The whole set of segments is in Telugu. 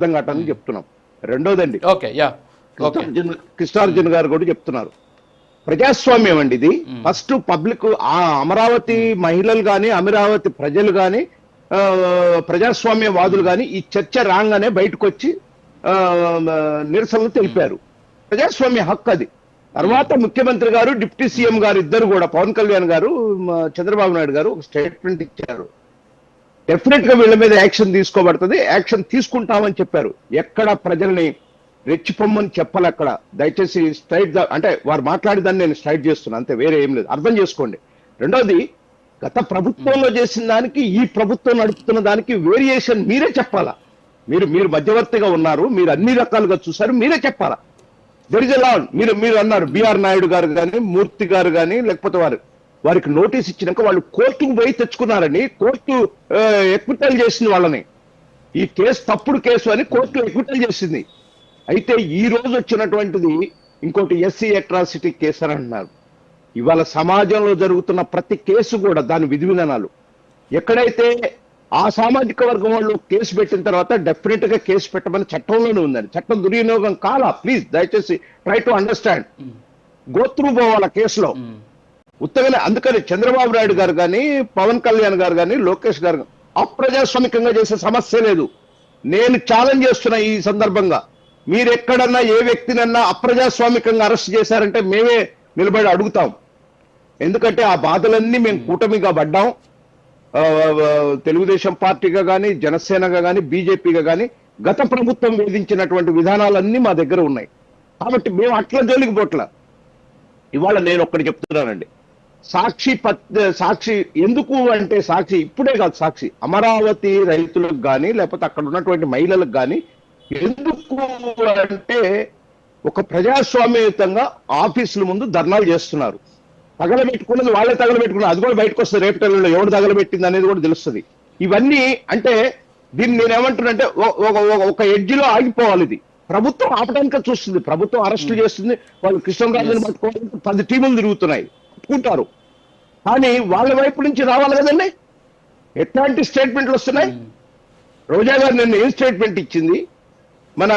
అర్థం కావటానికి చెప్తున్నాం. రెండోదండి, ఓకే. కృష్ణార్జున గారు కూడా చెప్తున్నారు, ప్రజాస్వామ్యం అండి ఇది. ఫస్ట్ పబ్లిక్, ఆ అమరావతి మహిళలు కానీ అమరావతి ప్రజలు కానీ ప్రజాస్వామ్యవాదులు కానీ ఈ చర్చ రాగానే బయటకు వచ్చి నిరసనలు తెలిపారు. ప్రజాస్వామ్య హక్కు అది. తర్వాత ముఖ్యమంత్రి గారు, డిప్యూటీ సీఎం గారు ఇద్దరు కూడా, పవన్ కళ్యాణ్ గారు, చంద్రబాబు నాయుడు గారు ఒక స్టేట్మెంట్ ఇచ్చారు. డెఫినెట్ గా వీళ్ళ మీద యాక్షన్ తీసుకోబడుతుంది, యాక్షన్ తీసుకుంటామని చెప్పారు. ఎక్కడ ప్రజల్ని రెచ్చిపోమ్మని చెప్పాలి అక్కడ. దయచేసి స్ట్రైట్ అంటే వారు మాట్లాడేదాన్ని నేను స్ట్రైట్ చేస్తున్నాను, అంతే, వేరే ఏం లేదు, అర్థం చేసుకోండి. రెండోది, గత ప్రభుత్వంలో చేసిన దానికి ఈ ప్రభుత్వం నడుపుతున్న దానికి వేరియేషన్ మీరే చెప్పాలా. మీరు మధ్యవర్తిగా ఉన్నారు, మీరు అన్ని రకాలుగా చూసారు, మీరే చెప్పాలా. దెర్ ఇస్ ఎ లా. మీరు అన్నారు బిఆర్ నాయుడు గారు కానీ, మూర్తి గారు కానీ, లేకపోతే వారికి నోటీస్ ఇచ్చినాక వాళ్ళు కోర్టుకు పోయి తెచ్చుకున్నారని, కోర్టు ఎక్విటల్ చేసింది వాళ్ళని. ఈ కేసు తప్పుడు కేసు అని కోర్టు ఎక్విటల్ చేసింది. అయితే ఈ రోజు వచ్చినటువంటిది ఇంకోటి ఎస్సీ అట్రాసిటీ కేసు అని అంటున్నారు. ఇవాళ సమాజంలో జరుగుతున్న ప్రతి కేసు కూడా దాని విధి విధానాలు, ఎక్కడైతే ఆ సామాజిక వర్గం వాళ్ళు కేసు పెట్టిన తర్వాత డెఫినెట్ గా కేసు పెట్టమని చట్టంలోనే ఉందండి. చట్టం దుర్వినియోగం కాలా. ప్లీజ్ దయచేసి ట్రై టు అండర్స్టాండ్. గోత్రూ పోవాల కేసులో ఉత్తగానే. అందుకని చంద్రబాబు నాయుడు గారు కానీ, పవన్ కళ్యాణ్ గారు కానీ, లోకేష్ గారు అప్రజాస్వామికంగా చేసే సమస్య లేదు. నేను ఛాలెంజ్ చేస్తున్నా ఈ సందర్భంగా, మీరు ఎక్కడన్నా ఏ వ్యక్తినన్నా అప్రజాస్వామికంగా అరెస్ట్ చేశారంటే మేమే నిలబడి అడుగుతాం. ఎందుకంటే ఆ బాధలన్నీ మేము కూటమిగా పడ్డాం. తెలుగుదేశం పార్టీగా కానీ, జనసేనగా కానీ, బీజేపీగా కానీ గత ప్రభుత్వం వేధించినటువంటి విధానాలన్నీ మా దగ్గర ఉన్నాయి. కాబట్టి మేము అట్లా జోలికి పోట్ల. ఇవాళ నేను ఒక్కటి చెప్తున్నానండి, సాక్షి ఎందుకు అంటే, సాక్షి ఇప్పుడే కాదు, సాక్షి అమరావతి రైతులకు కానీ లేకపోతే అక్కడ ఉన్నటువంటి మహిళలకు కానీ ఎందుకు అంటే, ఒక ప్రజాస్వామ్యయుతంగా ఆఫీసుల ముందు ధర్నాలు చేస్తున్నారు. తగలబెట్టుకున్నది వాళ్ళే తగలబెట్టుకున్నారు, అది కూడా బయటకు వస్తుంది. రేపటిలో ఎవడు తగలబెట్టింది అనేది కూడా తెలుస్తుంది. ఇవన్నీ అంటే దీన్ని నేనేమంటున్నానంటే ఒక ఎడ్జిలో ఆగిపోవాలి. ఇది ప్రభుత్వం ఆపడానికి చూస్తుంది, ప్రభుత్వం అరెస్టు చేస్తుంది. వాళ్ళు కృష్ణరాజుని పట్టుకోవాలంటే 10 టీములు తిరుగుతున్నాయి, పట్టుకుంటారు. కానీ వాళ్ళ వైపు నుంచి రావాలి కదండి. ఎట్లాంటి స్టేట్మెంట్లు వస్తున్నాయి? రోజా గారు నిన్న ఏం స్టేట్మెంట్ ఇచ్చింది? మన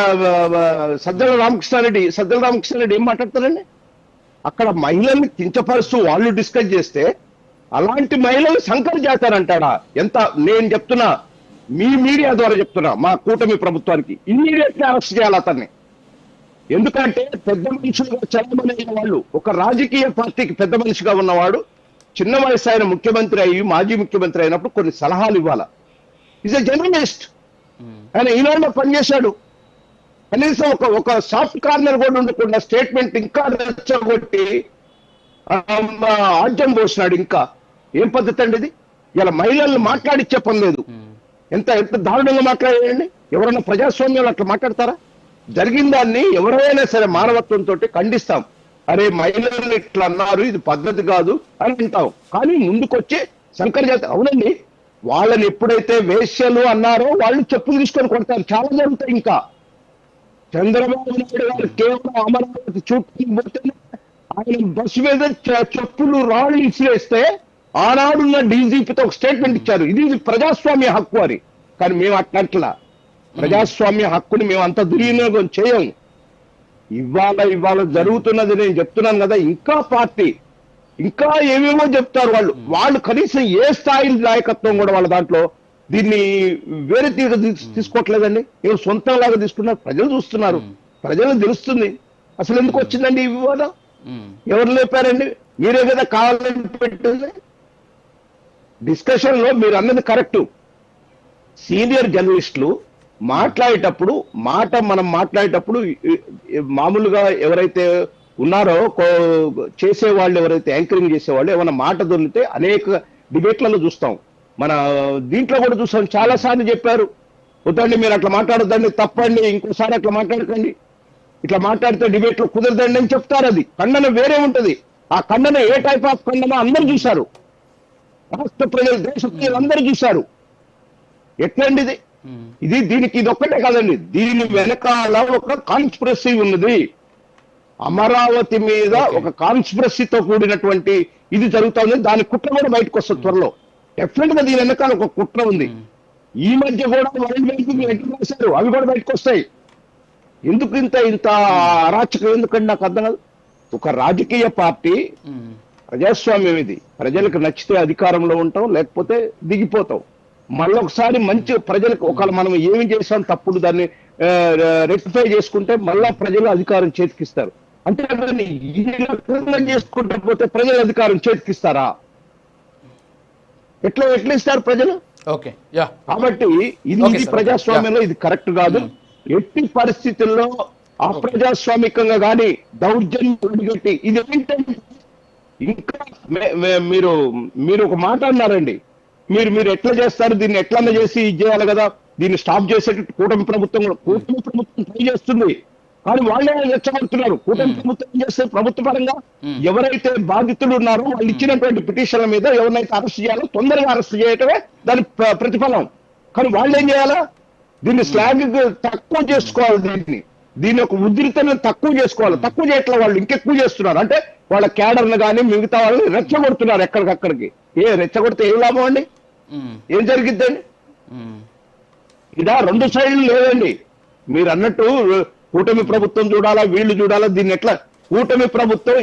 సజ్జల రామకృష్ణారెడ్డి ఏం మాట్లాడతారండి? అక్కడ మహిళల్ని కించపరుస్తూ వాళ్ళు డిస్కస్ చేస్తే అలాంటి మహిళలు సంకర్ చేస్తారంటాడా? ఎంత నేను చెప్తున్నా, మీ మీడియా ద్వారా చెప్తున్నా, మా కూటమి ప్రభుత్వానికి ఇమ్మీడియట్లీ అరెస్ట్ చేయాలి అతన్ని. ఎందుకంటే పెద్ద మనుషులుగా చలమనైన వాళ్ళు, ఒక రాజకీయ పార్టీకి పెద్ద మనిషిగా ఉన్నవాడు చిన్న వయసు ఆయన ముఖ్యమంత్రి అయ్యి మాజీ ముఖ్యమంత్రి అయినప్పుడు కొన్ని సలహాలు ఇవ్వాలా. ఈజ్ ఎ జర్నలిస్ట్, ఆయన ఈనాడులో పనిచేశాడు. కనీసం ఒక సాఫ్ట్ కార్నర్ కూడా ఉండకుండా స్టేట్మెంట్ ఇంకా రెచ్చగొట్టి ఆజ్యం పోసినాడు. ఇంకా ఏం పద్ధతి అండి ఇది? ఇలా మహిళలను మాట్లాడిచ్చే పని లేదు. ఎంత దారుణంగా మాట్లాడండి. ఎవరైనా ప్రజాస్వామ్యాలు అట్లా మాట్లాడతారా? జరిగిన దాన్ని ఎవరైనా సరే మానవత్వంతో ఖండిస్తాం. అరే మహిళలను ఇట్లా అన్నారు, ఇది పద్ధతి కాదు అని అంటాం. కానీ ముందుకొచ్చి శంకర్ జాతి, అవునండి, వాళ్ళని ఎప్పుడైతే వేశ్యలు అన్నారో వాళ్ళు చెప్పులు తీసుకొని కొడతారు. చాలా జరుగుతాయి. ఇంకా చంద్రబాబు నాయుడు గారు కేవలం అమరావతి చుట్టూ పోతేనే ఆయన బస్సు మీద చెప్పులు రాళ్ళు ఇసిరేస్తే ఆనాడున్న డీజీపీతో ఒక స్టేట్మెంట్ ఇచ్చారు, ఇది ప్రజాస్వామ్య హక్కు అని. కానీ మేము అట్లా ప్రజాస్వామ్య హక్కుని మేము అంత దుర్వినియోగం చేయం. ఇవాళ జరుగుతున్నది నేను చెప్తున్నాను కదా. ఇంకా పార్టీ ఇంకా ఏమేమో చెప్తారు వాళ్ళు కనీసం ఏ స్థాయి నాయకత్వం కూడా వాళ్ళ దాంట్లో దీన్ని వేరే తీరు తీసుకోవట్లేదండి. ఏం సొంతంలాగా తీసుకున్నారు. ప్రజలు చూస్తున్నారు, ప్రజలకు తెలుస్తుంది అసలు ఎందుకు వచ్చిందండి ఈ వివాదం. ఎవరు లేపారండి? మీరే కదా కావాలని పెట్టింది. డిస్కషన్ లో మీరు అన్నది కరెక్ట్. సీనియర్ జర్నలిస్టులు మాట్లాడేటప్పుడు మనం మాట్లాడేటప్పుడు మామూలుగా ఎవరైతే ఉన్నారో చేసేవాళ్ళు, ఎవరైతే యాంకరింగ్ చేసేవాళ్ళు ఏమైనా మాట దొరికితే అనేక డిబేట్లలో చూస్తాం. మన దీంట్లో కూడా చూస్తాం. చాలా సార్లు చెప్పారు, వద్దండి మీరు అట్లా మాట్లాడొద్దండి, తప్పండి, ఇంకోసారి అట్లా మాట్లాడకండి, ఇట్లా మాట్లాడితే డిబేట్ లో కుదరదండి అని చెప్తారు. అది ఖండన వేరే ఉంటది. ఆ ఖండన ఏ టైప్ ఆఫ్ ఖండన అందరూ చూశారు. రాష్ట్ర ప్రజలు, దేశ ప్రజలు అందరూ చూశారు. ఎట్లండి దీనికి ఇది ఒక్కటే కాదండి, దీని వెనకాల ఒక కాన్స్పిరసీ ఉన్నది. అమరావతి మీద ఒక కాన్స్పిరసీతో కూడినటువంటి ఇది జరుగుతుంది. దాని కుట్ర కూడా బయటకు వస్తుంది త్వరలో. డెఫినెట్ గా దీని వెనకాల ఒక కుట్ర ఉంది. ఈ మధ్య కూడా వరల్డ్ బ్యాంక్ లెటర్ రాశారు, అవి కూడా బయటకు వస్తాయి. ఎందుకు ఇంత అరాచకం ఎందుకండి నాకు అర్థం కాదు. ఒక రాజకీయ పార్టీ ప్రజాస్వామ్యం ఇది, ప్రజలకు నచ్చితే అధికారంలో ఉంటాం, లేకపోతే దిగిపోతాం. మళ్ళొకసారి మంచి ప్రజలకు ఒకవేళ మనం ఏమి చేసాం తప్పుడు దాన్ని రెక్టిఫై చేసుకుంటే మళ్ళా ప్రజలు అధికారం చేతికిస్తారు. అంటే దాన్ని ఈ రకంగా చేసుకుంటా పోతే ప్రజలు అధికారం చేతికిస్తారా? ఎట్లా ఇస్తారు ప్రజలు? కాబట్టి ఇది ప్రజాస్వామ్యంలో ఇది కరెక్ట్ కాదు. ఎట్టి పరిస్థితుల్లో అప్రజాస్వామికంగా కానీ దౌర్జన్యం ఇది ఏంటంటే ఇంకా మీరు ఒక మాట అన్నారండి, మీరు ఎట్లా చేస్తారు దీన్ని, ఎట్లన్నా చేసి ఇది చేయాలి కదా, దీన్ని స్టాప్ చేసేటట్టు కూటమి ప్రభుత్వం ట్రై చేస్తుంది. కానీ వాళ్ళే రెచ్చగొడుతున్నారు. కూటమి ప్రభుత్వం ఏం చేస్తారు? ప్రభుత్వ పరంగా ఎవరైతే బాధితులు ఉన్నారో వాళ్ళు ఇచ్చినటువంటి పిటిషన్ల మీద ఎవరినైతే అరెస్ట్ చేయాలో తొందరగా అరెస్ట్ చేయటమే దాని ప్రతిఫలం. కానీ వాళ్ళు ఏం చేయాలా? దీన్ని స్లాగ్ తక్కువ చేసుకోవాలి, దీని యొక్క ఉధృతను తక్కువ చేసుకోవాలి. తక్కువ చేయట్లా, వాళ్ళు ఇంకెక్కువ చేస్తున్నారు. అంటే వాళ్ళ క్యాడర్ను కానీ మిగతా వాళ్ళని రెచ్చగొడుతున్నారు ఎక్కడికక్కడికి. రెచ్చగొడితే ఏం లాభం అండి? ఏం జరిగిద్దండి? ఇదా రెండు సైడ్లు లేదండి. మీరు అన్నట్టు కూటమి ప్రభుత్వం చూడాలా, వీళ్ళు చూడాలా, దీన్ని ఎట్లా కూటమి ప్రభుత్వం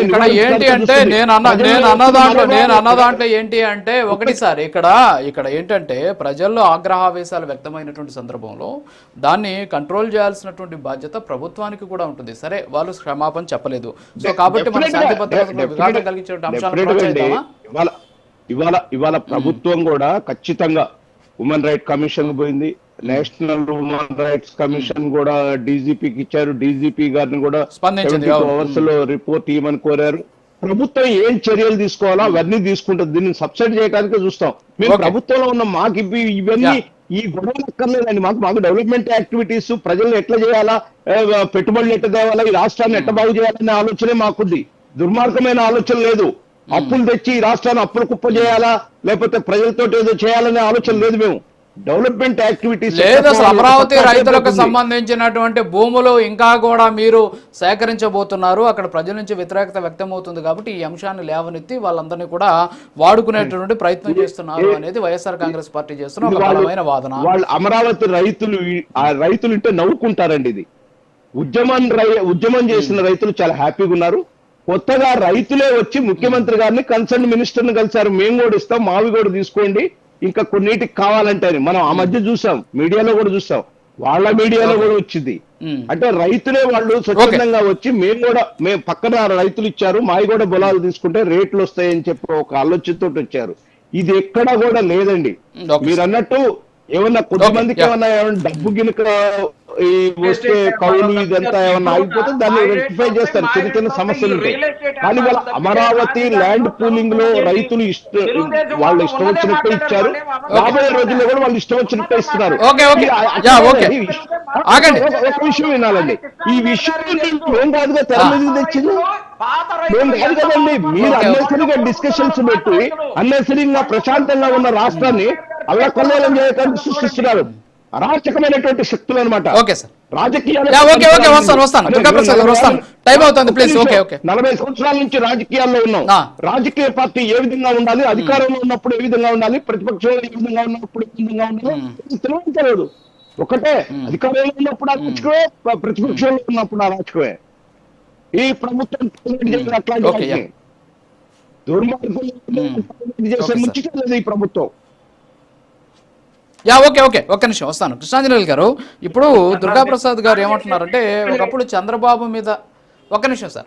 ఇక్కడ ఏంటి అంటే నేను అన్న దాంట్లో ఏంటి అంటే ఒకటి సార్, ఇక్కడ ఏంటంటే ప్రజల్లో ఆగ్రహావేశాలు వ్యక్తమైనటువంటి సందర్భంలో దాన్ని కంట్రోల్ చేయాల్సినటువంటి బాధ్యత ప్రభుత్వానికి కూడా ఉంటుంది. సరే, వాళ్ళు క్షమాపణ చెప్పలేదు, సో కాబట్టి మన శాంతి భద్రతలకు విఘాతం కలిగించే అంశాలను ఇవాళ ప్రభుత్వం కూడా ఖచ్చితంగా ఉమెన్ రైట్ కమిషన్ పోయింది, నేషనల్ హ్యూమన్ రైట్స్ కమిషన్ కూడా డీజీపీకి ఇచ్చారు, డీజీపీ గారిని కూడా 72 అవర్స్ లో రిపోర్ట్ ఇవ్వమని కోరారు. ప్రభుత్వం ఏం చర్యలు తీసుకోవాలో అవన్నీ తీసుకుంటుంది. దీన్ని సబ్సిడీ చేయడానికి చూస్తాం. మేము ప్రభుత్వంలో ఉన్న మాకు ఇవన్నీ ఈ గొడవలు అక్కర్లేదండి. మాకు డెవలప్మెంట్ యాక్టివిటీస్, ప్రజలను ఎట్లా చేయాలా, పెట్టుబడులు ఎట్లా తేవాలా, ఈ రాష్ట్రాన్ని ఎట్లా బాగు చేయాలనే ఆలోచనే మాకుంది. దుర్మార్గమైన ఆలోచన లేదు. అప్పులు తెచ్చి ఈ రాష్ట్రాన్ని అప్పులు కుప్ప చేయాలా, లేకపోతే ప్రజలతో ఏదో చేయాలనే ఆలోచన లేదు. మేము డెవలప్మెంట్ యాక్టివిటీస్ లేదు. అసలు అమరావతి రైతులకు సంబంధించినటువంటి భూములు ఇంకా కూడా మీరు సేకరించబోతున్నారు, అక్కడ ప్రజల నుంచి వ్యతిరేకత వ్యక్తం అవుతుంది. కాబట్టి ఈ అంశాన్ని లేవనెత్తి వాళ్ళందరినీ కూడా వాడుకునేటువంటి ప్రయత్నం చేస్తున్నారు అనేది వైఎస్ఆర్ కాంగ్రెస్ పార్టీ చేస్తున్న ఒక బలమైన వాదన. వాళ్ళు అమరావతి రైతులు అంటే నవ్వుకుంటారండి. ఇది ఉద్యమం చేసిన రైతులు చాలా హ్యాపీగా ఉన్నారు. కొత్తగా రైతులే వచ్చి ముఖ్యమంత్రి గారిని, కన్సర్న్ మినిస్టర్ని కలిసారు. మేము కూడా ఇస్తాం, మావి కూడా తీసుకోండి, ఇంకా కొన్నిటికి కావాలంటే మనం ఆ మధ్య చూసాం, మీడియాలో కూడా చూసాం, వాళ్ళ మీడియాలో కూడా వచ్చింది. అంటే రైతులే వాళ్ళు స్వచ్ఛందంగా వచ్చి మేము పక్కన రైతులు ఇచ్చారు, మావి కూడా పొలాలు తీసుకుంటే రేట్లు వస్తాయని చెప్పి ఒక ఆలోచనతో వచ్చారు. ఇది ఎక్కడా కూడా లేదండి. మీరు అన్నట్టు ఏమన్నా కొంతమందికి ఏమన్నా డబ్బు గినుక వస్తే కౌలు ఇదంతా ఏమన్నా ఆగిపోతే దాన్ని రెక్టిఫై చేస్తారు, చిన్న చిన్న సమస్యలు ఉంటాయి. కానీ వాళ్ళ అమరావతి ల్యాండ్ పూలింగ్ లో రైతులు వాళ్ళు ఇష్టం వచ్చినట్టే ఇచ్చారు, రాబోయే రోజుల్లో కూడా వాళ్ళు ఇష్టం వచ్చినట్టే ఇస్తున్నారు. ఒక విషయం వినాలండి, ఈ విషయం ఏం కాదుగా తెర మీదకి తెచ్చింది ఏం కాదు కదండి. మీరు అన్నెసరిగా డిస్కషన్స్ పెట్టి అన్నెసరిగా ప్రశాంతంగా ఉన్న రాష్ట్రాన్ని అల్లకొల్లేలం చేయడానికి సృష్టిస్తున్నారు అరాచకమైనటువంటి శక్తులు అనమాట. రాజకీయాలు 40 సంవత్సరాల నుంచి రాజకీయాల్లో ఉన్నాం. రాజకీయ పార్టీ ఏ విధంగా ఉండాలి, అధికారంలో ఉన్నప్పుడు ఏ విధంగా ఉండాలి, ప్రతిపక్షంలో ఏ విధంగా ఉన్నప్పుడు ఏ విధంగా ఉండాలి తెలియలేదు. ఒకటే, అధికారంలో ఉన్నప్పుడు అరాచకమే, ప్రతిపక్షంలో ఉన్నప్పుడు అరాచకమే. ఈ ప్రభుత్వం అట్లాంటి దుర్మార్గం చేసే ముంచుకోలేదు ఈ ప్రభుత్వం. ఒక్క నిమిషం వస్తాను. కృష్ణాంజనేయులు గారు, ఇప్పుడు దుర్గాప్రసాద్ గారు ఏమంటున్నారంటే ఒకప్పుడు చంద్రబాబు మీద, ఒక్క నిమిషం సార్,